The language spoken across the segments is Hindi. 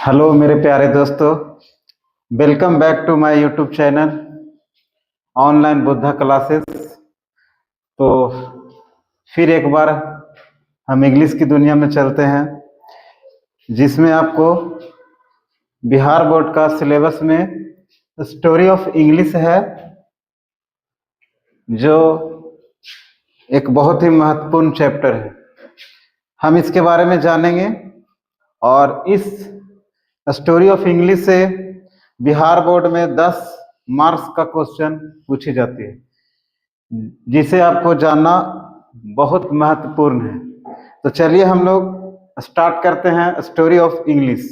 हेलो मेरे प्यारे दोस्तों, welcome back to my YouTube channel online Buddha classes. तो फिर एक बार हम इंग्लिश की दुनिया में चलते हैं, जिसमें आपको बिहार बोर्ड का सिलेबस में स्टोरी ऑफ इंग्लिश है, जो एक बहुत ही महत्वपूर्ण चैप्टर है। हम इसके बारे में जानेंगे और इस स्टोरी ऑफ इंग्लिश से बिहार बोर्ड में 10 मार्क्स का क्वेश्चन पूछी जाती है, जिसे आपको जानना बहुत महत्वपूर्ण है। तो चलिए हम लोग स्टार्ट करते हैं स्टोरी ऑफ इंग्लिश।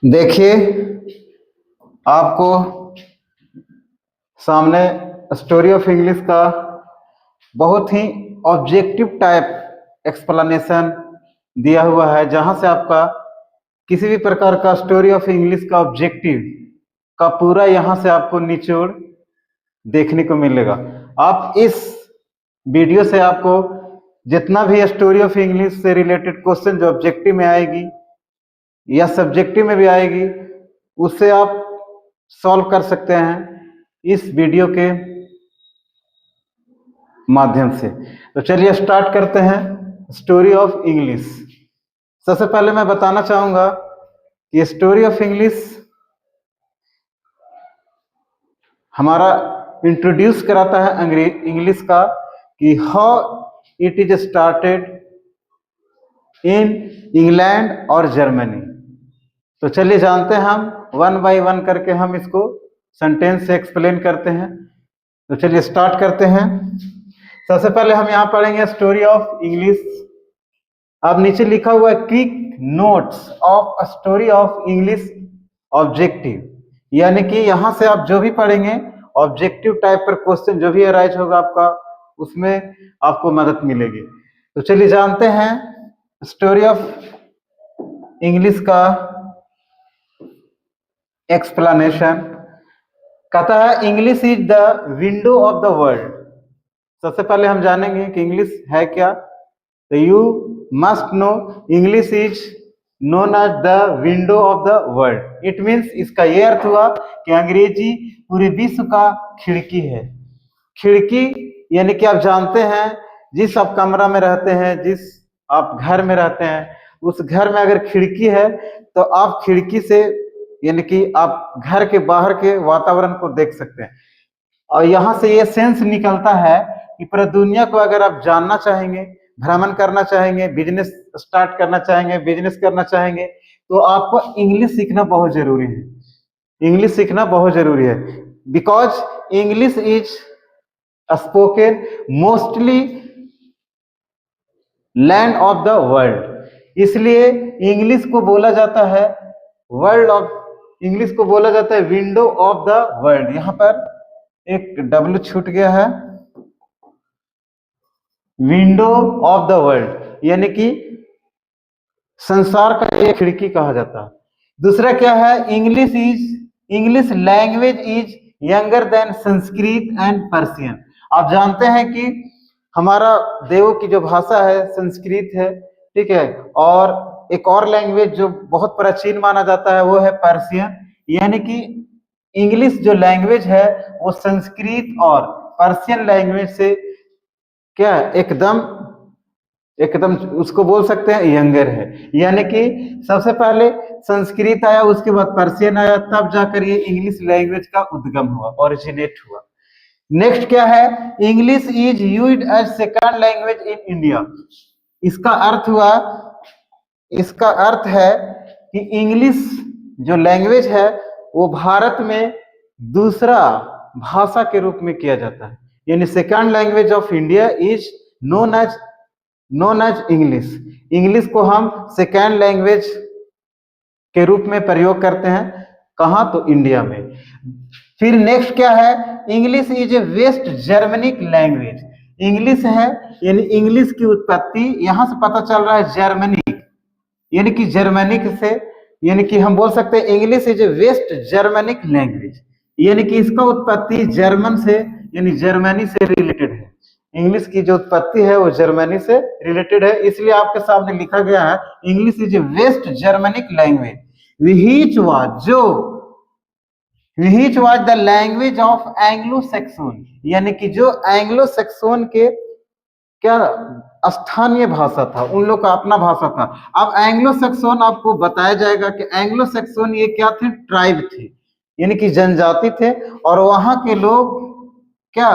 देखिए, आपको सामने स्टोरी ऑफ इंग्लिश का बहुत ही ऑब्जेक्टिव टाइप एक्सप्लेनेशन दिया हुआ है, जहां से आपका किसी भी प्रकार का स्टोरी ऑफ इंग्लिश का ऑब्जेक्टिव का पूरा यहां से आपको निचोड़ देखने को मिलेगा। आप इस वीडियो से आपको जितना भी स्टोरी ऑफ इंग्लिश से रिलेटेड क्वेश्चन जो ऑब्जेक्टिव में आएगी या सब्जेक्टिव में भी आएगी, उससे आप सॉल्व कर सकते हैं इस वीडियो के माध्यम से। तो चलिए स्टार्ट करते हैं स्टोरी ऑफ इंग्लिश। सबसे पहले मैं बताना चाहूंगा कि स्टोरी ऑफ इंग्लिश हमारा इंट्रोड्यूस कराता है इंग्लिश का, कि how it is started in England और जर्मनी। तो चलिए जानते हैं, हम वन बाय वन करके हम इसको सेंटेंस से एक्सप्लेन करते हैं। तो चलिए स्टार्ट करते हैं। सबसे पहले हम यहाँ पढ़ेंगे स्टोरी ऑफ इंग्लिश। अब नीचे लिखा हुआ है quick notes of story of English objective, यानी कि यहाँ से आप जो भी पढ़ेंगे ऑब्जेक्टिव टाइप पर क्वेश्चन जो भी अराइज होगा आपका, उसमें आपको मदद मिलेगी। तो चलिए जानते हैं स्टोरी ऑफ इंग्लिश का एक्सप्लेनेशन। कहता है English is the window of the world. सबसे पहले हम जानेंगे कि इंग्लिश है क्या। तो you must know English is known as the window of the world. It means, इसका ये अर्थ हुआ कि अंग्रेजी पूरे विश्व का खिड़की है। खिड़की यानी कि आप जानते हैं, जिस आप कमरा में रहते हैं, जिस आप घर में रहते हैं, उस घर में अगर खिड़की है तो आप खिड़की से यानी कि आप घर के बाहर के वातावरण को देख सकते हैं। और यहाँ से ये सेंस निकलता है कि पूरा दुनिया को अगर आप जानना चाहेंगे, भ्रमण करना चाहेंगे, बिजनेस स्टार्ट करना चाहेंगे, बिजनेस करना चाहेंगे, तो आपको इंग्लिश सीखना बहुत जरूरी है। इंग्लिश सीखना बहुत जरूरी है, because English is spoken mostly land of the world. इसलिए इंग्लिश को बोला जाता है वर्ल्ड ऑफ, इंग्लिश को बोला जाता है विंडो ऑफ द वर्ल्ड। यहाँ पर एक डब्ल्यू छूट गया है, विंडो ऑफ द वर्ल्ड यानी कि संसार का एक खिड़की कहा जाता है। दूसरा क्या है, English language is younger than Sanskrit and Persian. आप जानते हैं कि हमारा देवों की जो भाषा है संस्कृत है, ठीक है, और एक और लैंग्वेज जो बहुत प्राचीन माना जाता है वो है पर्शियन। यानी कि इंग्लिश जो लैंग्वेज है वो संस्कृत और पर्शियन लैंग्वेज से क्या एकदम उसको बोल सकते हैं यंगर है। यानी कि सबसे पहले संस्कृत आया, उसके बाद पर्शियन आया, तब जाकर ये इंग्लिश लैंग्वेज का उद्गम हुआ, ओरिजिनेट हुआ। नेक्स्ट क्या है, English is used as second language in India. इसका अर्थ है कि इंग्लिश जो लैंग्वेज है वो भारत में दूसरा भाषा के रूप में किया जाता है। यानी second language of India is known as English. English को हम सेकंड लैंग्वेज के रूप में प्रयोग करते हैं। कहाँ? तो इंडिया में। फिर नेक्स्ट क्या है, English is a West Germanic language. English है यानी इंग्लिश की उत्पत्ति यहां से पता चल रहा है जर्मनिक, यानी कि जर्मनिक से, यानी कि हम बोल सकते हैं English is a West Germanic language. यानी कि इसका उत्पत्ति जर्मन से यानी जर्मनी से रिलेटेड है। इंग्लिश की जो उत्पत्ति है वो जर्मनी से रिलेटेड है, इसलिए आपके सामने लिखा गया है English is a West Germanic language which was the language of Anglo Saxon, यानी कि जो एंग्लो सैक्सन के क्या स्थानीय भाषा था, उन लोग का अपना भाषा था। अब एंग्लो सैक्सन आपको बताया जाएगा कि एंग्लो सैक्सन ये क्या थे, ट्राइब थे, यानी कि जनजाति थे, और वहां के लोग क्या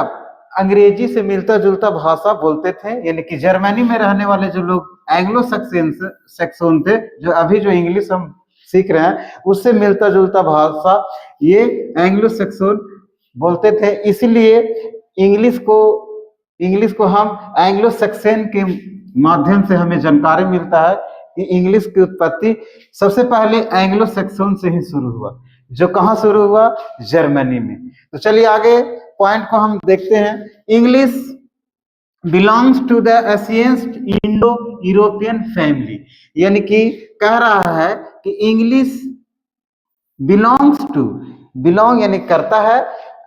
अंग्रेजी से मिलता जुलता भाषा बोलते थे, यानी कि जर्मनी में रहने वाले जो लोग एंग्लो सैक्सन थे, जो अभी जो इंग्लिश हम सीख रहे हैं उससे मिलता जुलता भाषा ये एंग्लो सैक्सन बोलते थे। इसीलिए इंग्लिश को हम एंग्लो सैक्सन के माध्यम से हमें जानकारी मिलता है कि इंग्लिश की उत्पत्ति सबसे पहले एंग्लो सैक्सन से ही शुरू हुआ, जो कहाँ शुरू हुआ, जर्मनी में। तो चलिए आगे पॉइंट को हम देखते हैं। English belongs to the ancient Indo European family, यानी कि कह रहा है कि इंग्लिश बिलोंग यानी करता है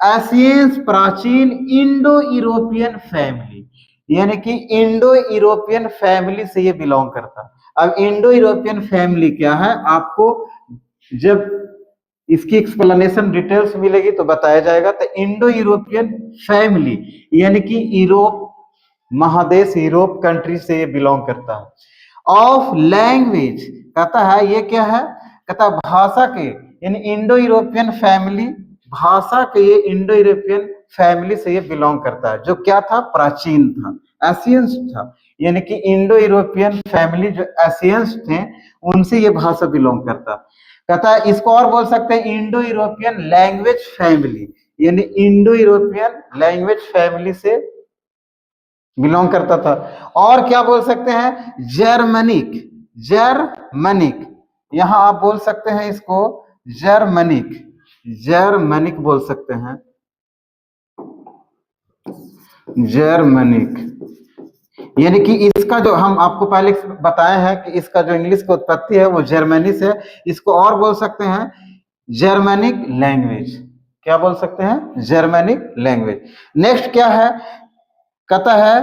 एशियंस प्राचीन इंडो यूरोपियन फैमिली, यानी कि इंडो यूरोपियन फैमिली से ये बिलोंग करता है। अब इंडो यूरोपियन फैमिली क्या है, आपको जब इसकी एक्सप्लेनेशन डिटेल्स मिलेगी तो बताया जाएगा। तो इंडो यूरोपियन फैमिली यानी कि यूरोप महादेश, यूरोप कंट्री से ये बिलोंग करता है। ऑफ लैंग्वेज कहता है ये क्या है, कहता है भाषा के, यानी इंडो यूरोपियन फैमिली भाषा के, ये इंडो यूरोपियन फैमिली से ये बिलोंग करता है, जो क्या था, प्राचीन था, एशियंस था, यानी कि इंडो यूरोपियन फैमिली जो एशियंस थे उनसे ये भाषा बिलोंग करता। कहता है इसको और बोल सकते हैं इंडो यूरोपियन लैंग्वेज फैमिली, यानी इंडो यूरोपियन लैंग्वेज फैमिली से बिलोंग करता था। और क्या बोल सकते हैं, जर्मनिक, यहां आप बोल सकते हैं इसको जर्मनिक बोल सकते हैं, जर्मनिक, यानी कि इसका जो हम आपको पहले बताए हैं कि इसका जो इंग्लिश की उत्पत्ति है वो जर्मनी से, इसको और बोल सकते हैं जर्मनिक लैंग्वेज। क्या बोल सकते हैं, जर्मनिक लैंग्वेज। नेक्स्ट क्या है, कहता है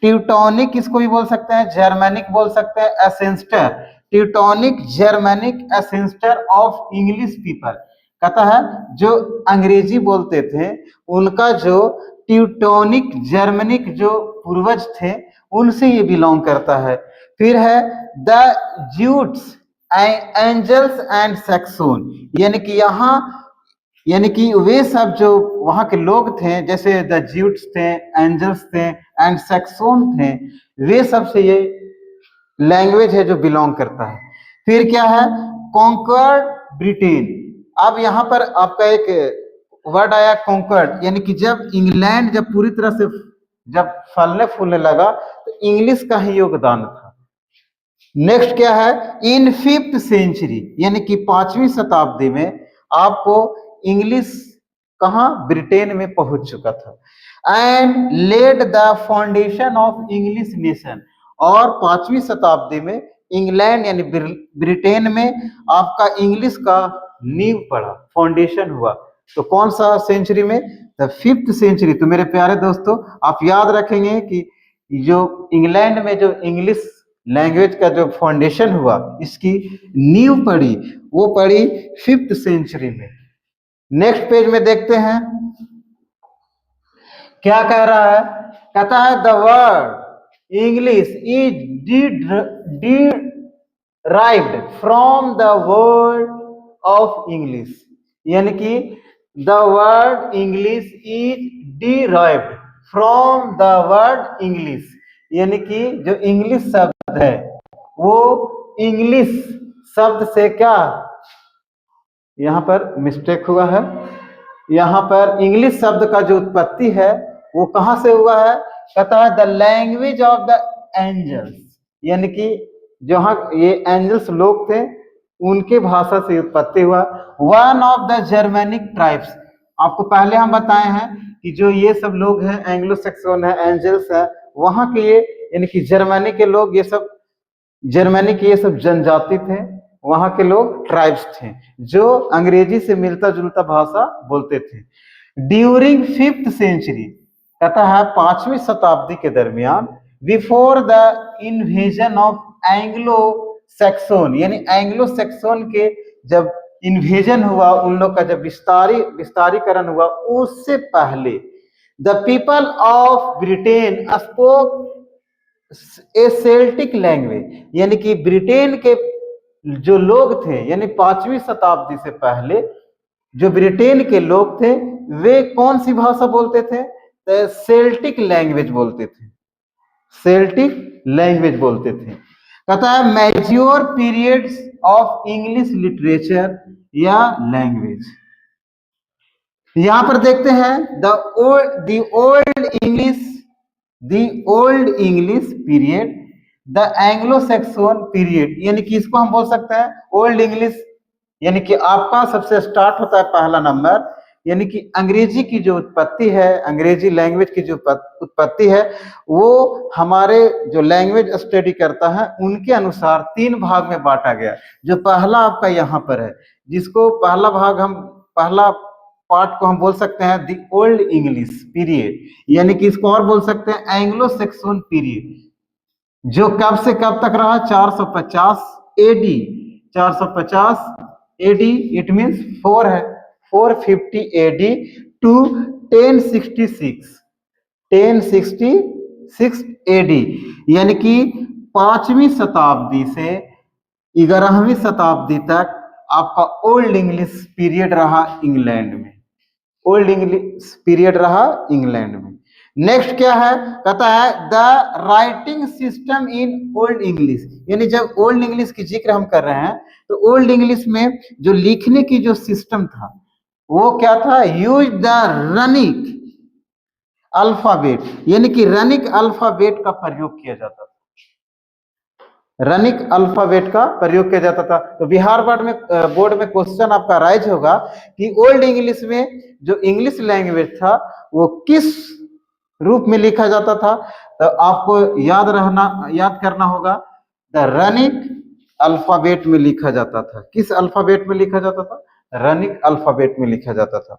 ट्यूटोनिक इसको भी बोल सकते हैं, जर्मनिक बोल सकते हैं, ancestor, Teutonic Germanic ancestor of English people. कहता है जो अंग्रेजी बोलते थे उनका जो ट्यूटोनिक जर्मनिक जो पूर्वज थे उनसे ये बिलोंग करता है। फिर है the Jutes Angles and Saxon, यानी कि यहाँ यानी कि वे सब जो वहां के लोग थे, जैसे द ज्यूट्स थे, एंजल्स थे एंड सैक्सन थे, वे सब से ये लैंग्वेज है जो बिलोंग करता है। फिर क्या है, कॉन्कर्ड ब्रिटेन। अब यहाँ पर आपका एक वर्ड आया कॉन्कर्ड, यानी कि जब इंग्लैंड जब पूरी तरह से जब फलने फूलने लगा तो इंग्लिश का ही योगदान था। नेक्स्ट क्या है, इन 5th सेंचुरी, यानी कि 5वीं शताब्दी में आपको इंग्लिश कहाँ, ब्रिटेन में पहुंच चुका था। And led the foundation of English nation, और 5वीं शताब्दी में इंग्लैंड यानी ब्रिटेन में आपका इंग्लिश का नींव पड़ा, फाउंडेशन हुआ। तो कौन सा सेंचुरी में, द 5th सेंचुरी। तो मेरे प्यारे दोस्तों आप याद रखेंगे कि जो इंग्लैंड में जो इंग्लिश लैंग्वेज का जो फाउंडेशन हुआ, इसकी नींव पड़ी, वो पड़ी 5th सेंचुरी में। नेक्स्ट पेज में देखते हैं क्या कह रहा है, कहता है the word English is derived from the word of English, यानी कि the word English is derived from the word English, यानी कि जो इंग्लिश शब्द है वो इंग्लिश शब्द से क्या, यहाँ पर मिस्टेक हुआ है, यहाँ पर इंग्लिश शब्द का जो उत्पत्ति है वो कहाँ से हुआ है, कहता है the language of the Angles, यानी कि जहाँ ये एंजल्स लोग थे उनके भाषा से उत्पत्ति हुआ। One of the Germanic tribes, आपको पहले हम बताए हैं कि जो ये सब लोग हैं एंग्लो सैक्सन है, एंजल्स है, वहां के ये यानी कि जर्मनी के लोग, ये सब जर्मनी के ये सब जनजाति थे, वहां के लोग ट्राइब्स थे जो अंग्रेजी से मिलता जुलता भाषा बोलते थे। ड्यूरिंग 5th सेंचुरी, कहता है 5वीं शताब्दी के दरमियान, before the invasion of Anglo Saxon, यानी एंग्लो सैक्सोन के जब इन्वेजन हुआ, उन लोग का जब विस्तारीकरण हुआ, उससे पहले the people of Britain spoke A Celtic language, यानी कि ब्रिटेन के जो लोग थे, यानी 5वीं शताब्दी से पहले जो ब्रिटेन के लोग थे वे कौन सी भाषा बोलते थे? तो सेल्टिक लैंग्वेज बोलते थे, सेल्टिक लैंग्वेज बोलते थे। कहता है mature periods of English literature या लैंग्वेज। यहां पर देखते हैं the Old English period, the Anglo Saxon period, यानी कि इसको हम बोल सकते हैं ओल्ड इंग्लिश, यानी कि आपका सबसे स्टार्ट होता है पहला नंबर, यानी कि अंग्रेजी की जो उत्पत्ति है, अंग्रेजी लैंग्वेज की जो उत्पत्ति है, वो हमारे जो लैंग्वेज स्टडी करता है उनके अनुसार 3 भाग में बांटा गया। जो पहला आपका यहाँ पर है, जिसको पहला भाग हम पहला पार्ट को हम बोल सकते हैं द ओल्ड इंग्लिश पीरियड, यानी कि इसको और बोल सकते हैं एंग्लो सैक्सोन पीरियड, जो कब से कब तक रहा? 450 एडी, 450 एडी, इट मींस 4 है 450 एडी टू 1066 एडी, यानी कि 5वीं शताब्दी से 11वीं शताब्दी तक आपका ओल्ड इंग्लिश पीरियड रहा इंग्लैंड में, ओल्ड इंग्लिश पीरियड रहा इंग्लैंड में। नेक्स्ट क्या है? कहता है the writing system in old English, यानी जब ओल्ड इंग्लिश की जिक्र हम कर रहे हैं तो ओल्ड इंग्लिश में जो लिखने की जो सिस्टम था वो क्या था? यूज द रनिक अल्फाबेट, यानी कि रनिक अल्फाबेट का प्रयोग किया जाता था, रनिक अल्फाबेट का प्रयोग किया जाता था। तो बिहार बोर्ड में क्वेश्चन आपका राइज होगा कि ओल्ड इंग्लिश में जो इंग्लिश लैंग्वेज था वो किस रूप में लिखा जाता था? तो आपको याद करना होगा द रनिक अल्फाबेट में लिखा जाता था। किस अल्फाबेट में लिखा जाता था? रनिक अल्फाबेट में लिखा जाता था।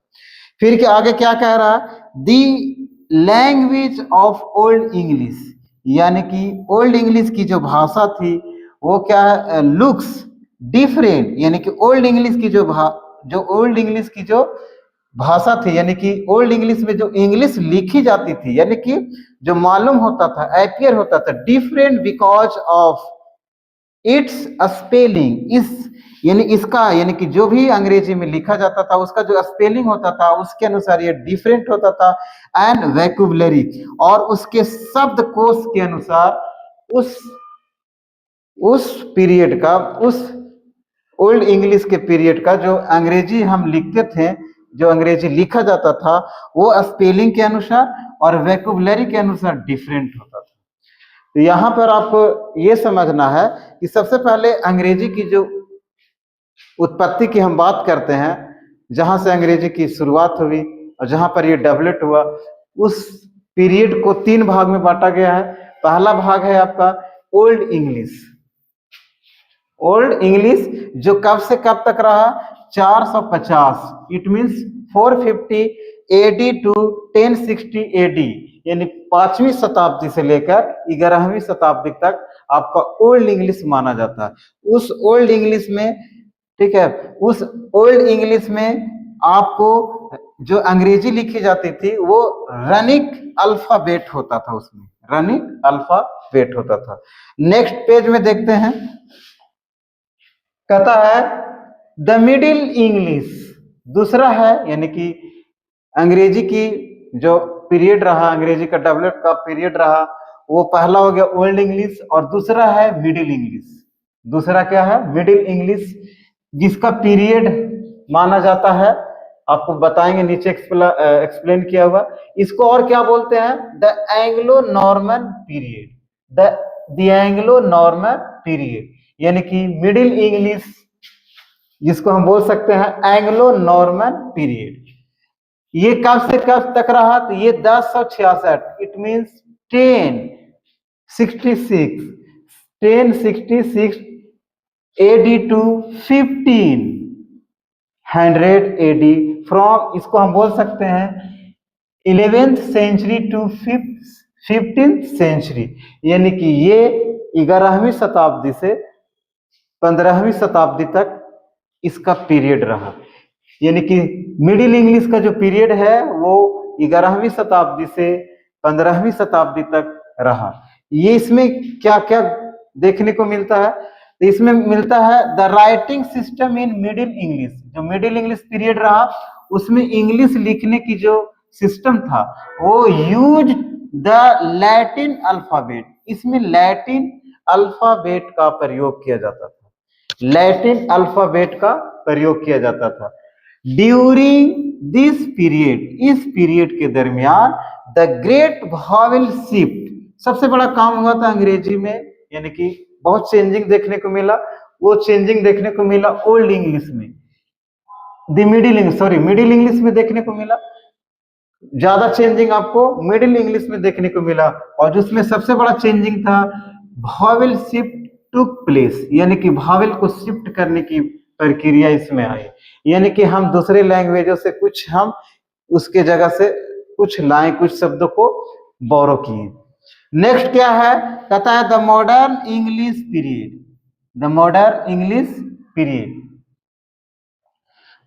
फिर के आगे क्या कह रहा है? The language of old English, यानी कि ओल्ड इंग्लिश की जो भाषा थी वो क्या है? लुक्स डिफरेंट, यानी कि ओल्ड इंग्लिश की ओल्ड इंग्लिश की जो भाषा थी, यानी कि ओल्ड इंग्लिश में जो इंग्लिश लिखी जाती थी, यानी कि जो मालूम होता था, अपीयर होता था, different because of its spelling, इस यानी इसका, यानी कि जो भी अंग्रेजी में लिखा जाता था उसका जो स्पेलिंग होता था उसके अनुसार ये डिफरेंट होता था, एंड वैक्यूबलरी, और उसके शब्दकोश के अनुसार उस पीरियड का, उस ओल्ड इंग्लिश के पीरियड का जो अंग्रेजी हम लिखते थे, जो अंग्रेजी लिखा जाता था वो स्पेलिंग के अनुसार और वैक्यूबलरी के अनुसार डिफरेंट होता था। तो यहाँ पर आपको ये समझना है कि सबसे पहले अंग्रेजी की जो उत्पत्ति की हम बात करते हैं, जहां से अंग्रेजी की शुरुआत हुई और जहां पर ये डेवलप हुआ, उस पीरियड को 3 भाग में बांटा गया है। पहला भाग है आपका ओल्ड इंग्लिश, ओल्ड इंग्लिश जो कब से कब तक रहा? 450, it means 450 AD to 1060 AD, यानी 5वीं शताब्दी से लेकर 11वीं शताब्दी तक आपका ओल्ड इंग्लिश माना जाता है। उस ओल्ड इंग्लिश में, ठीक है, उस ओल्ड इंग्लिश में आपको जो अंग्रेजी लिखी जाती थी वो रनिक अल्फाबेट होता था, उसमें रनिक अल्फाबेट होता था। नेक्स्ट पेज में देखते हैं, कहता है द मिडिल इंग्लिश, दूसरा है, यानी कि अंग्रेजी की जो पीरियड रहा, अंग्रेजी का डेवलप का पीरियड रहा, वो पहला हो गया ओल्ड इंग्लिश और दूसरा है मिडिल इंग्लिश। दूसरा क्या है? मिडिल इंग्लिश, जिसका पीरियड माना जाता है, आपको बताएंगे, नीचे एक्सप्लेन किया हुआ। इसको और क्या बोलते हैं? The Anglo Norman period, the Anglo Norman period, यानी कि मिडिल इंग्लिश जिसको हम बोल सकते हैं एंग्लो नॉर्मन पीरियड। ये कब से कब तक रहा? तो ये 1066, it means 1066 AD to 1500 AD, from इसको हम बोल सकते हैं 11th century to 15th century, यानी कि ये 11वीं शताब्दी से 15वीं शताब्दी तक इसका पीरियड रहा। यानी कि मिडिल इंग्लिश का जो पीरियड है वो 11वीं शताब्दी से 15वीं शताब्दी तक रहा। ये इसमें क्या क्या देखने को मिलता है, तो इसमें मिलता है the writing system in middle English. जो मिडिल इंग्लिश पीरियड रहा उसमें इंग्लिश लिखने की जो सिस्टम था वो यूज द लैटिन अल्फाबेट, इसमें लैटिन अल्फाबेट का प्रयोग किया जाता था, लैटिन अल्फाबेट का प्रयोग किया जाता था। ड्यूरिंग दिस पीरियड, इस पीरियड के दरमियान द ग्रेट वॉवेल शिफ्ट, सबसे बड़ा काम हुआ था अंग्रेजी में, यानी कि बहुत चेंजिंग देखने को मिला। वो चेंजिंग देखने को मिला ओल्ड इंग्लिश में, मिडिल इंग्लिश में देखने को मिला। ज्यादा चेंजिंग आपको मिडिल इंग्लिश में देखने को मिला, और जिसमें सबसे बड़ा चेंजिंग था वॉवेल शिफ्ट टुक प्लेस, यानी कि वॉवेल को शिफ्ट करने की प्रक्रिया इसमें आई। यानी कि हम दूसरे लैंग्वेजों से कुछ हम उसके जगह से कुछ लाए, कुछ शब्दों को बोरो किए। नेक्स्ट क्या है, कहता है the modern English period, the modern English period,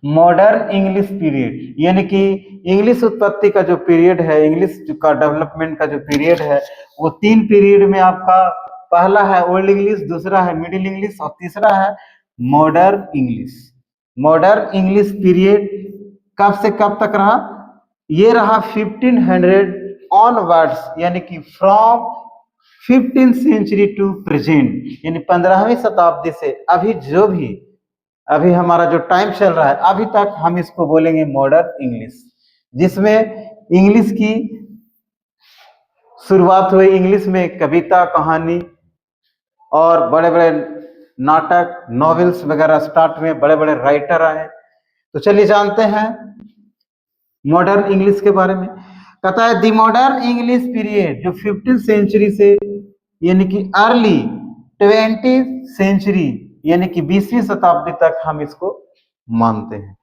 modern English period, यानी कि इंग्लिश उत्पत्ति का जो पीरियड है, इंग्लिश का डेवलपमेंट का जो पीरियड है, वो 3 पीरियड में आपका, पहला है ओल्ड इंग्लिश, दूसरा है मिडिल इंग्लिश और तीसरा है modern English. Modern English period कब से कब तक रहा, ये रहा 1500 ऑनवर्ड्स, यानी कि from 15th century to present, यानी 15वीं शताब्दी से अभी जो भी अभी हमारा जो टाइम चल रहा है अभी तक हम इसको बोलेंगे मॉडर्न इंग्लिश, जिसमें इंग्लिश की शुरुआत हुई, इंग्लिश में कविता, कहानी और बड़े बड़े नाटक, नॉवेल्स वगैरह स्टार्ट हुए, बड़े बड़े राइटर आए। तो चलिए जानते हैं मॉडर्न इंग्लिश के बारे में। कहता है द मॉडर्न इंग्लिश पीरियड जो 15th सेंचुरी से यानी कि अर्ली 20th सेंचुरी यानी कि 20वीं शताब्दी तक हम इसको मानते हैं।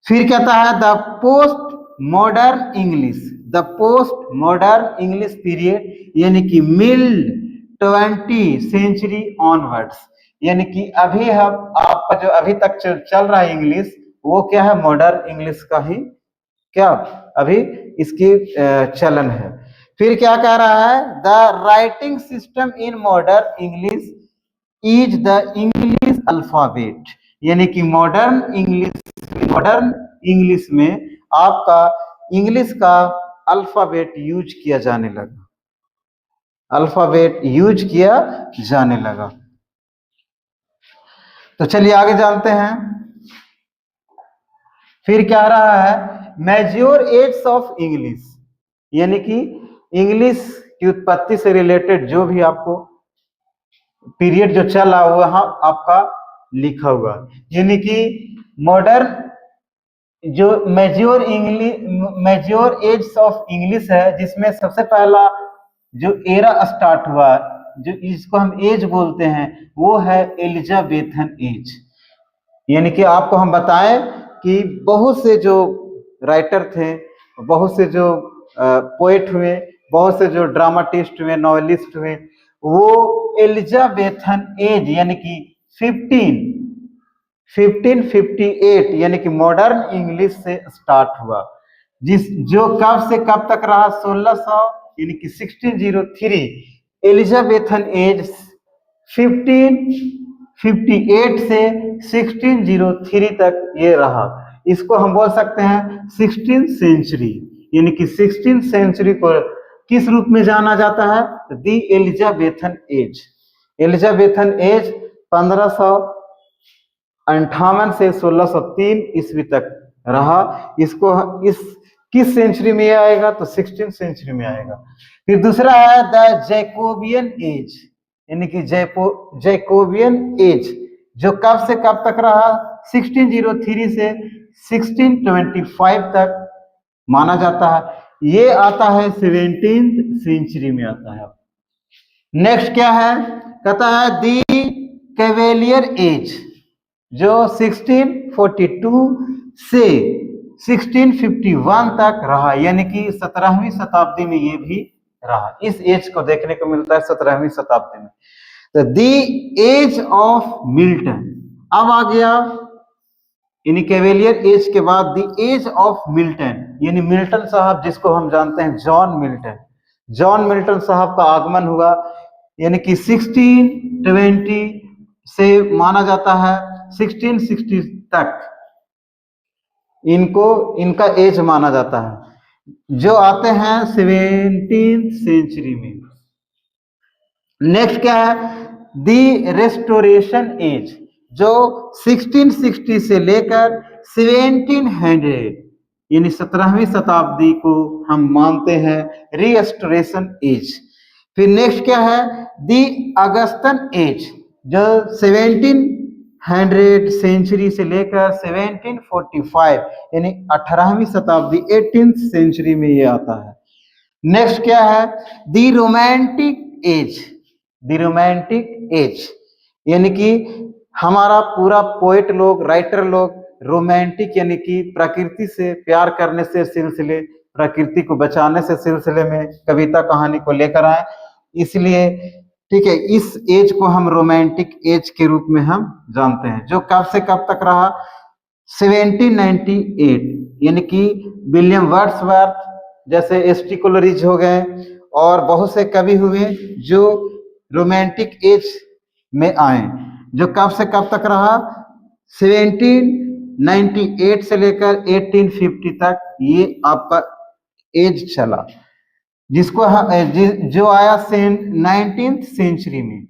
फिर कहता है the post modern English, the post modern English period यानी कि मिड 20th सेंचुरी ऑनवर्ड्स, यानी कि अभी हम आपका जो अभी तक चल रहा है इंग्लिश वो क्या है, मॉडर्न इंग्लिश का ही क्या अभी इसकी चलन है। फिर क्या कह रहा है, the writing system in modern English is the English alphabet, यानी कि मॉडर्न इंग्लिश में आपका इंग्लिश का अल्फाबेट यूज किया जाने लगा, अल्फाबेट यूज किया जाने लगा। तो चलिए आगे जानते हैं। फिर क्या रहा है, मैच्योर एज ऑफ इंग्लिश, यानी कि इंग्लिश की उत्पत्ति से रिलेटेड जो भी आपको पीरियड जो चल रहा हुआ है आपका लिखा हुआ, यानी कि मॉडर्न जो मैच्योर एज ऑफ इंग्लिश है, जिसमें सबसे पहला जो एरा स्टार्ट हुआ जो इसको हम एज बोलते हैं वो है एलिजाबेथन एज। यानी कि आपको हम बताएं कि बहुत से जो राइटर थे, बहुत से जो पोएट हुए, बहुत से जो ड्रामाटिस्ट हुए, नॉवेलिस्ट हुए, वो एलिजाबेथन एज यानी कि 1558 यानी कि मॉडर्न इंग्लिश से स्टार्ट हुआ, जिस जो कब से कब तक रहा, 1600 यानी कि 1603। एलिजाबेथन एज 1558 से 1603 तक ये रहा। इसको हम बोल सकते हैं 16th सेंचुरी, यानी कि 16th सेंचुरी को किस रूप में जाना जाता है, दी एलिजाबेथन एज। एलिजाबेथन एज 1558 से 1603 ईस्वी तक रहा। इसको इस किस सेंचुरी में आएगा, तो 16th सेंचुरी में आएगा। फिर दूसरा है द जैकोबियन एज, यानी कि जैकोबियन एज जो कब से कब तक रहा, 1603 से 1625 तक माना जाता है। ये आता है 17th सेंचुरी में आता है। नेक्स्ट क्या है, कहता है दी कैवेलियर एज जो 1642 से 1651 तक रहा, यानी कि 17वीं शताब्दी में ये भी रहा। इस एज को देखने को मिलता है 17वीं शताब्दी में। तो द एज ऑफ मिल्टन, अब आ गया यानी कैवेलियर एज के बाद द एज ऑफ मिल्टन, यानी मिल्टन साहब जिसको हम जानते हैं जॉन मिल्टन। जॉन मिल्टन साहब का आगमन हुआ, यानी कि 1620 से माना जाता है 1660 तक इनका एज माना जाता है, जो आते हैं 17th सेंचुरी में। नेक्स्ट क्या है, दी रेस्टोरेशन एज जो 1660 से लेकर 1700 यानी 17वीं शताब्दी को हम मानते हैं रिस्टोरेशन एज। फिर नेक्स्ट क्या है, दी अगस्तन एज जो 1700 सेंचुरी से लेकर 1745 यानी 18वीं शताब्दी 18th सेंचुरी में ये आता है। नेक्स्ट क्या है, दी रोमांटिक एज। दी रोमांटिक एज यानी कि हमारा पूरा पोएट लोग, राइटर लोग रोमांटिक यानी कि प्रकृति से प्यार करने से सिलसिले, प्रकृति को बचाने से सिलसिले में कविता कहानी को लेकर आए, इसलिए ठीक है इस एज को हम रोमांटिक एज के रूप में हम जानते हैं, जो कब से कब तक रहा, 1798 यानी कि विलियम वर्ड्सवर्थ जैसे एसटी कोलरिज हो गए और बहुत से कवि हुए जो रोमांटिक एज में आए, जो कब से कब तक रहा, 1798 से लेकर 1850 तक ये आपका एज चला, जिसको जो आया 19th सेंचुरी में।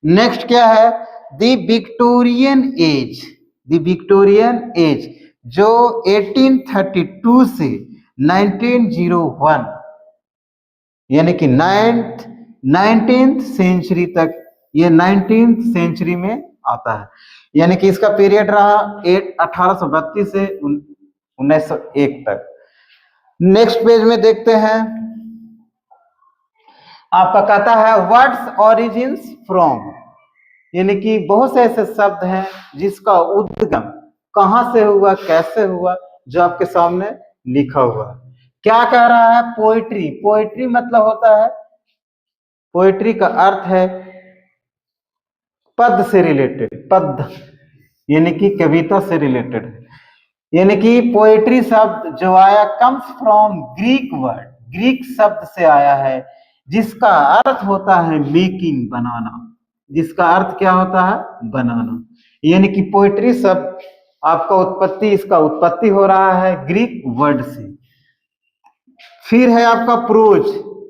नेक्स्ट क्या है, the Victorian age. The Victorian age जो 1832 से 1901 यानी कि 19th सेंचुरी तक, ये 19th सेंचुरी में आता है, यानी कि इसका पीरियड रहा 1832 से 1901 तक। नेक्स्ट पेज में देखते हैं, आपका कहता है वर्ड्स ओरिजिन्स फ्रॉम, यानी कि बहुत से ऐसे शब्द हैं जिसका उद्गम कहां से हुआ, कैसे हुआ, जो आपके सामने लिखा हुआ है। क्या कह रहा है, पोएट्री। पोएट्री मतलब होता है, पोएट्री का अर्थ है पद से रिलेटेड, पद यानी कि कविता से रिलेटेड, यानी कि पोएट्री शब्द जो आया comes from Greek word, Greek शब्द से आया है, जिसका अर्थ होता है मेकिंग, बनाना। जिसका अर्थ क्या होता है, बनाना, यानी कि पोएट्री शब्द आपका उत्पत्ति, इसका उत्पत्ति हो रहा है ग्रीक वर्ड से। फिर है आपका प्रोज,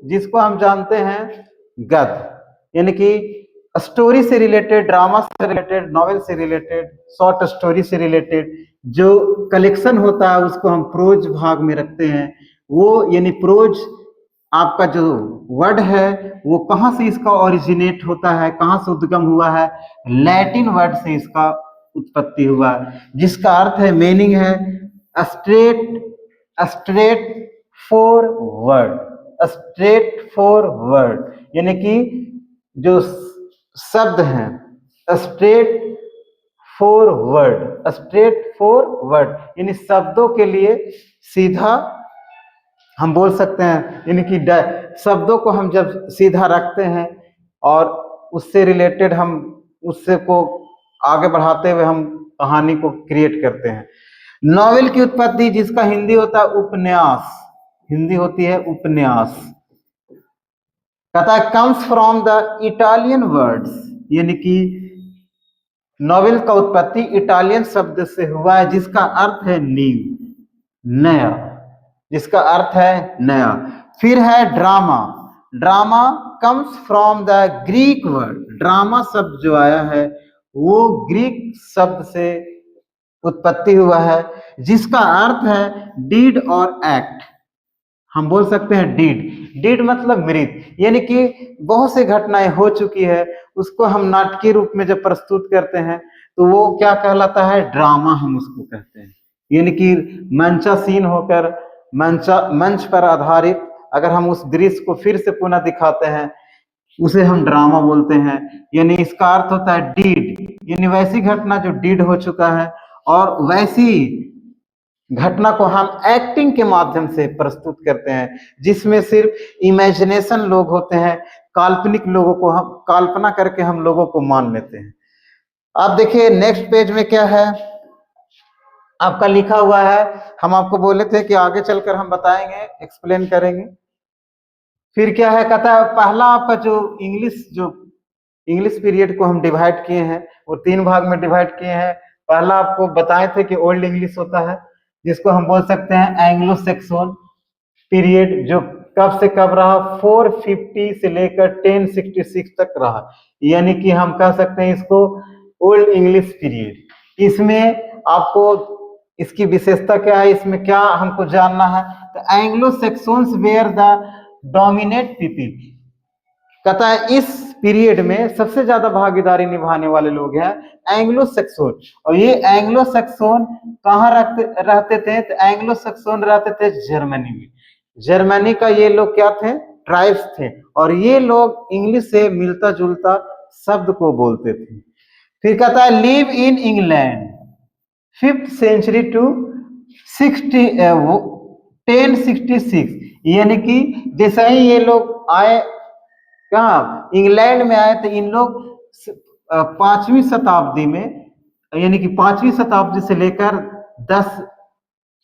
जिसको हम जानते हैं गद्य, यानी कि स्टोरी से रिलेटेड, ड्रामा से रिलेटेड, नॉवेल से रिलेटेड, शॉर्ट स्टोरी से रिलेटेड जो कलेक्शन होता है उसको हम प्रोज भाग में रखते हैं। वो यानी प्रोज आपका जो वर्ड है वो कहाँ से इसका ओरिजिनेट होता है, कहाँ से उद्गम हुआ है, लैटिन वर्ड से इसका उत्पत्ति हुआ, जिसका अर्थ है, मीनिंग है स्ट्रेट फॉरवर्ड, स्ट्रेट फॉरवर्ड, यानी कि जो शब्द हैं स्ट्रेट फॉरवर्ड, स्ट्रेट फॉरवर्ड यानी शब्दों के लिए सीधा हम बोल सकते हैं, यानी कि शब्दों को हम जब सीधा रखते हैं और उससे रिलेटेड हम उससे को आगे बढ़ाते हुए हम कहानी को क्रिएट करते हैं। नॉवेल की उत्पत्ति, जिसका हिंदी होता है उपन्यास, हिंदी होती है उपन्यास, कहता है comes from the Italian words, यानी कि नॉवेल का उत्पत्ति इटालियन शब्द से हुआ है, जिसका अर्थ है न्यू, नया, जिसका अर्थ है नया। फिर है drama. Drama comes from the Greek word, drama शब्द जो आया है वो ग्रीक शब्द से उत्पत्ति हुआ है, जिसका अर्थ है डीड और एक्ट। हम बोल सकते हैं डीड, डीड मतलब मृत, यानी कि बहुत सी घटनाएं हो चुकी है, उसको हम नाटकीय रूप में जब प्रस्तुत करते हैं तो वो क्या कहलाता है, ड्रामा हम उसको कहते हैं। यानी कि मंचासीन होकर मंच पर आधारित अगर हम उस दृश्य को फिर से पुनः दिखाते हैं उसे हम ड्रामा बोलते हैं। यानी इसका अर्थ होता है डीड, यानी वैसी घटना जो डीड हो चुका है, और वैसी घटना को हम एक्टिंग के माध्यम से प्रस्तुत करते हैं, जिसमें सिर्फ इमेजिनेशन लोग होते हैं, काल्पनिक लोगों को हम कल्पना करके हम लोगों को मान लेते हैं। आप देखिए नेक्स्ट पेज में क्या है आपका लिखा हुआ है। हम आपको बोले थे कि आगे चलकर हम बताएंगे, एक्सप्लेन करेंगे। फिर क्या है, कहता है पहला आपका जो इंग्लिश पीरियड को हम डिवाइड किए हैं, वो 3 भाग में डिवाइड किए हैं। पहला आपको बताए थे कि ओल्ड इंग्लिश होता है, जिसको हम बोल सकते हैं एंग्लो सैक्सन पीरियड, जो कब से कब रहा, 450 से लेकर 1066 तक रहा। यानी कि हम कह सकते हैं इसको ओल्ड इंग्लिश पीरियड। इसमें आपको इसकी विशेषता क्या है, इसमें क्या हमको जानना है। तो Anglo Saxons were the dominate people, कहता है इस पीरियड में सबसे ज्यादा भागीदारी निभाने वाले लोग हैं एंग्लो सैक्सन। और ये एंग्लो सैक्सन कहाँ रहते थे, तो एंग्लो सैक्सन रहते थे जर्मनी में। जर्मनी का ये लोग क्या थे, ट्राइब्स थे, और ये लोग इंग्लिश से मिलता जुलता शब्द को बोलते थे। फिर कहता है live in England 5th century to 1066, यानी कि जैसे ही ये लोग आए कहाँ, इंग्लैंड में आए, तो इन लोग 5वीं शताब्दी में, यानी कि 5वीं शताब्दी से लेकर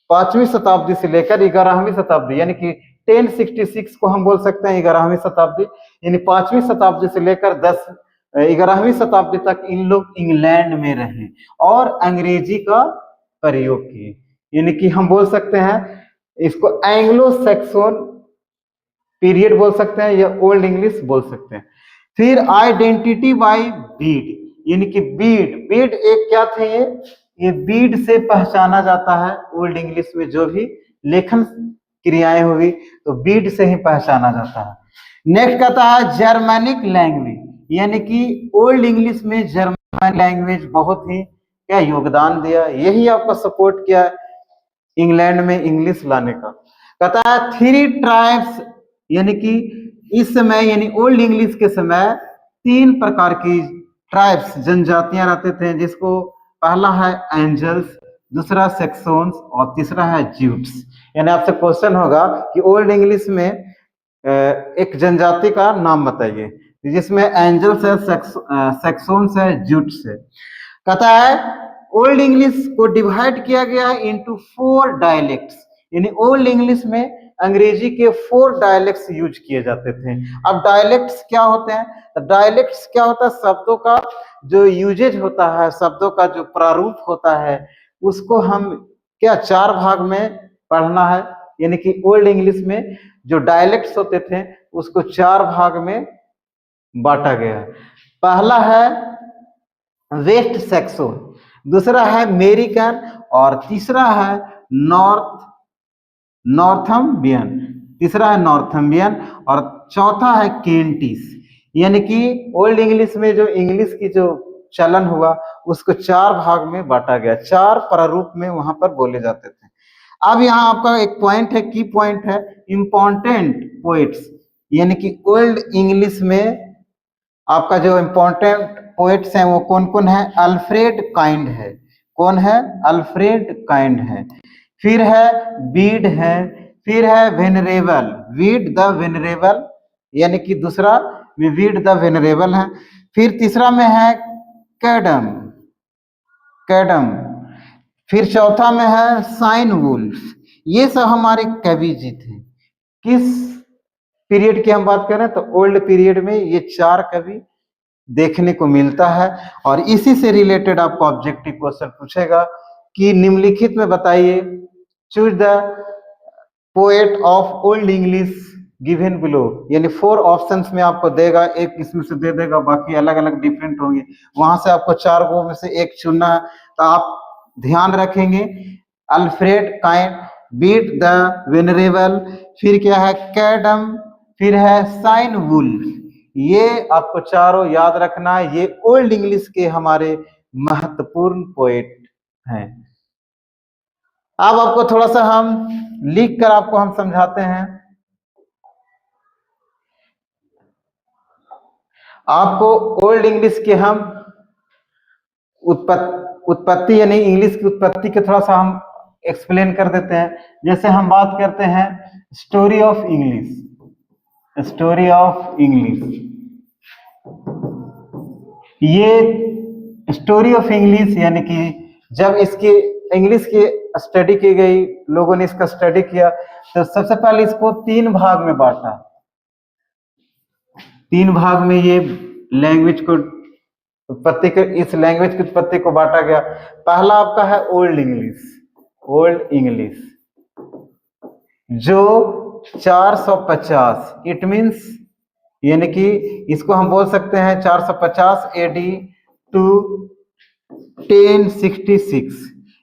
5वीं शताब्दी से लेकर 11वीं शताब्दी, यानी कि 1066 को हम बोल सकते हैं 11वीं शताब्दी, यानी 5वीं शताब्दी से लेकर 11वीं शताब्दी तक इन लोग इंग्लैंड में रहे और अंग्रेजी का प्रयोग किए। यानी कि हम बोल सकते हैं इसको एंग्लो सैक्सन पीरियड बोल सकते हैं या ओल्ड इंग्लिश बोल सकते हैं। फिर आइडेंटिटी बाय बीड, यानी कि बीड एक क्या थे, ये बीड से पहचाना जाता है ओल्ड इंग्लिश में जो भी लेखन क्रियाएं हुई, तो बीड से ही पहचाना जाता है। नेक्स्ट कहता है जर्मनिक लैंग्वेज, यानी कि ओल्ड इंग्लिश में जर्मन लैंग्वेज बहुत ही क्या योगदान दिया, यही आपका सपोर्ट किया इंग्लैंड में इंग्लिश लाने का। कहता है 3 ट्राइब्स, यानी कि इस समय यानी ओल्ड इंग्लिश के समय 3 प्रकार की ट्राइब्स जनजातियां रहते थे, जिसको पहला है एंजल्स, दूसरा सेक्सोन्स और तीसरा है ज्यूट्स। यानी आपसे क्वेश्चन होगा कि ओल्ड इंग्लिश में एक जनजाति का नाम बताइए, जिसमें एंजल्स है, सेक्सोन्स है, ज्यूट्स है। कहता है ओल्ड इंग्लिश को डिवाइड किया गया है इनटू 4 डायलेक्ट्स, यानी ओल्ड इंग्लिश में अंग्रेजी के 4 डायलेक्ट्स यूज किए जाते थे। अब डायलेक्ट्स क्या होते हैं, तो डायलेक्ट्स क्या होता है, शब्दों का जो यूजेज होता है, शब्दों का जो प्रारूप होता है, उसको हम क्या 4 भाग में पढ़ना है। यानी कि ओल्ड इंग्लिश में जो डायलेक्ट्स होते थे उसको 4 भाग में बांटा गया है। पहला है वेस्ट सैक्सन, दूसरा है अमेरिकन, और तीसरा है नॉर्थम्बियन, तीसरा है नॉर्थम्बियन, और चौथा है केंटिस। यानी कि ओल्ड इंग्लिश में जो इंग्लिश की जो चलन हुआ उसको 4 भाग में बांटा गया, 4 प्रारूप में वहां पर बोले जाते थे। अब यहाँ आपका एक पॉइंट है, की पॉइंट है, इंपॉर्टेंट पोइट्स, यानी कि ओल्ड इंग्लिश में आपका जो इम्पोर्टेंट पोएट्स हैं वो कौन कौन है, अल्फ्रेड काइंड है, कौन है, अल्फ्रेड काइंड है, फिर है बीड है, फिर है वेनरेबल, वीड द वेनरेबल, यानी कि दूसरा में वीड द वेनरेबल है, फिर तीसरा में है कैडम, कैडम, फिर चौथा में है साइन वुल्फ। ये सब हमारे कवि जी थे। किस पीरियड की हम बात करें तो ओल्ड पीरियड में ये 4 कवि देखने को मिलता है। और इसी से रिलेटेड आपको ऑब्जेक्टिव क्वेश्चन पूछेगा कि निम्नलिखित में बताइए, choose the poet of old English given below, यानी 4 ऑप्शंस में आपको देगा, एक इसमें से दे देगा, बाकी अलग अलग डिफरेंट होंगे, वहां से आपको 4 गो में से एक चुनना है। तो आप ध्यान रखेंगे Alfred kind, Bede the Venerable, फिर क्या है कैडम, फिर है साइन वुल्फ। ये आपको चारों याद रखना है, ये ओल्ड इंग्लिश के हमारे महत्वपूर्ण पोएट हैं। अब आपको थोड़ा सा हम लिख कर आपको हम समझाते हैं। आपको ओल्ड इंग्लिश के हम उत्पत्ति यानी इंग्लिश की उत्पत्ति के थोड़ा सा हम एक्सप्लेन कर देते हैं। जैसे हम बात करते हैं story of English, story of English, ये स्टोरी ऑफ इंग्लिश यानी कि जब इसकी इंग्लिश की स्टडी की गई, लोगों ने इसका स्टडी किया, तो सबसे पहले इसको 3 भाग में बांटा। 3 भाग में ये लैंग्वेज को उत्पत्ति के, इस लैंग्वेज की उत्पत्ति को बांटा गया। पहला आपका है ओल्ड इंग्लिश, ओल्ड इंग्लिश जो 450, इट मीन्स यानी कि इसको हम बोल सकते हैं 450 एडी टू 1066,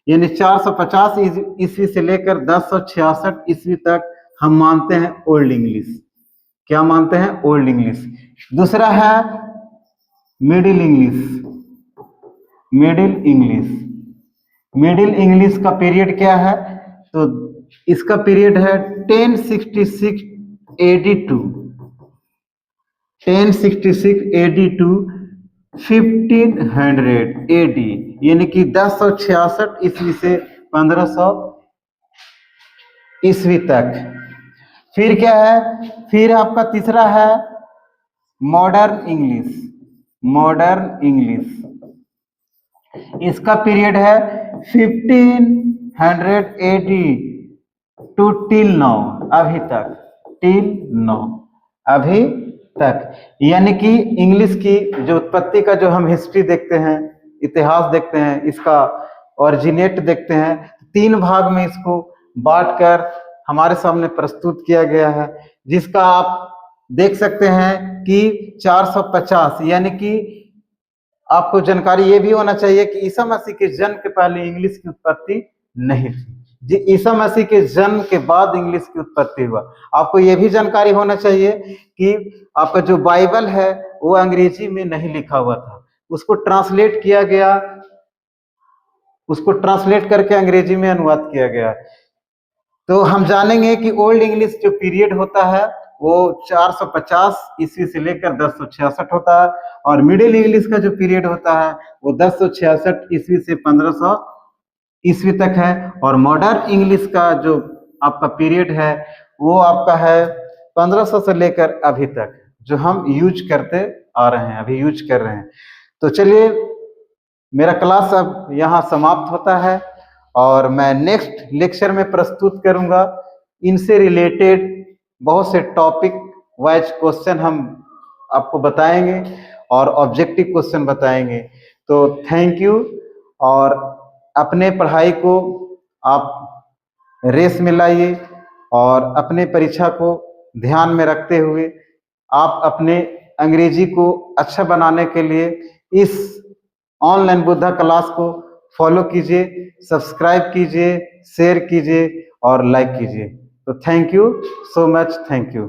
यानी 450 ईस्वी से लेकर 1066 ईस्वी तक हम मानते हैं ओल्ड इंग्लिश। क्या मानते हैं? Old English. दूसरा है Middle English, Middle English. Middle English का पीरियड क्या है? तो इसका पीरियड है 1066 AD to 1066 AD to 1500 AD, यानी कि 1066 ईस्वी से 1500 ईस्वी तक। फिर क्या है? फिर आपका तीसरा है मॉडर्न इंग्लिश, मॉडर्न इंग्लिश। इसका पीरियड है 1580 टू टिल नाउ, अभी तक, टिल नाउ, अभी तक। यानी कि इंग्लिश की जो उत्पत्ति का जो हम हिस्ट्री देखते हैं, इतिहास देखते हैं, इसका ओरिजिनेट देखते हैं, 3 भाग में इसको बांटकर हमारे सामने प्रस्तुत किया गया है, जिसका आप देख सकते हैं कि 450, यानी कि आपको जानकारी ये भी होना चाहिए कि ईसा मसीह के जन्म के पहले इंग्लिश की उत्पत्ति नहीं थी, जी ईसा मसीह के जन्म के बाद इंग्लिश की उत्पत्ति हुआ। आपको ये भी जानकारी होना चाहिए कि आपका जो बाइबल है वो अंग्रेजी में नहीं लिखा हुआ था, उसको ट्रांसलेट किया गया, उसको ट्रांसलेट करके अंग्रेजी में अनुवाद किया गया। तो हम जानेंगे कि ओल्ड इंग्लिश जो पीरियड होता है वो 450 ईस्वी से लेकर 1066 होता है, और मिडिल इंग्लिश का जो पीरियड होता है वो 1066 ईस्वी से 1500 ईस्वी तक है, और मॉडर्न इंग्लिश का जो आपका पीरियड है वो आपका है 1500 से लेकर अभी तक, जो हम यूज करते आ रहे हैं, अभी यूज कर रहे हैं। तो चलिए, मेरा क्लास अब यहाँ समाप्त होता है, और मैं नेक्स्ट लेक्चर में प्रस्तुत करूंगा इनसे रिलेटेड बहुत से टॉपिक वाइज क्वेश्चन हम आपको बताएंगे और ऑब्जेक्टिव क्वेश्चन बताएंगे। तो थैंक यू, और अपने पढ़ाई को आप रेस में लाइए, और अपने परीक्षा को ध्यान में रखते हुए आप अपने अंग्रेजी को अच्छा बनाने के लिए इस ऑनलाइन बुद्धा क्लास को फॉलो कीजिए, सब्सक्राइब कीजिए, शेयर कीजिए और लाइक कीजिए। तो thank you so much, thank you.